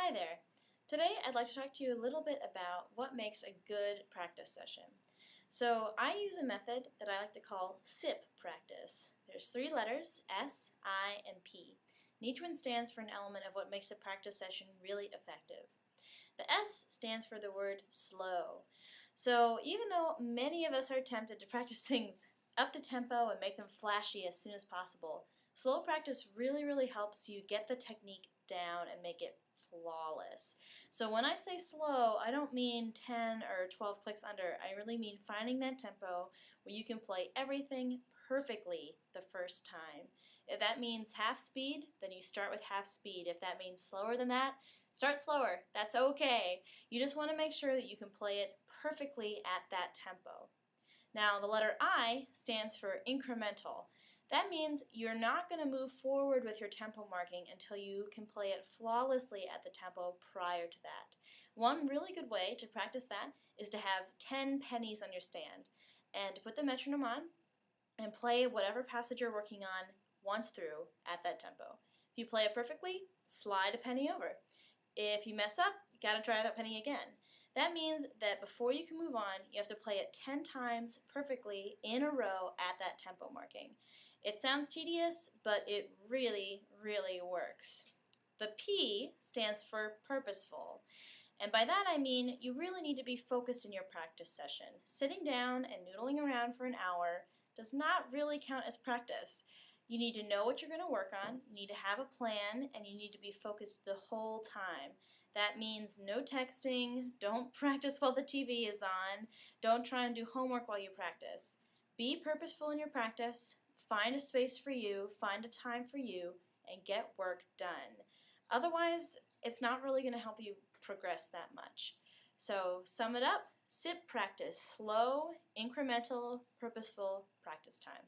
Hi there. Today I'd like to talk to you a little bit about what makes a good practice session. So I use a method that I like to call SIP practice. There's three letters, S, I, and P. And each one stands for an element of what makes a practice session really effective. The S stands for the word slow. So even though many of us are tempted to practice things up to tempo and make them flashy as soon as possible, slow practice really helps you get the technique down and make it flawless. So when I say slow, I don't mean 10 or 12 clicks under. I really mean finding that tempo where you can play everything perfectly the first time. If that means half speed, then you start with half speed. If that means slower than that, start slower. That's okay. You just want to make sure that you can play it perfectly at that tempo. Now, the letter I stands for incremental. That means you're not going to move forward with your tempo marking until you can play it flawlessly at the tempo prior to that. One really good way to practice that is to have 10 pennies on your stand and to put the metronome on and play whatever passage you're working on once through at that tempo. If you play it perfectly, slide a penny over. If you mess up, you got to try that penny again. That means that before you can move on, you have to play it 10 times perfectly in a row at that tempo marking. It sounds tedious, but it really works. The P stands for purposeful. And by that I mean you really need to be focused in your practice session. Sitting down and noodling around for an hour does not really count as practice. You need to know what you're going to work on, you need to have a plan, and you need to be focused the whole time. That means no texting, don't practice while the TV is on, don't try and do homework while you practice. Be purposeful in your practice, find a space for you, find a time for you, and get work done. Otherwise, it's not really going to help you progress that much. So sum it up, SIP practice, slow, incremental, purposeful practice time.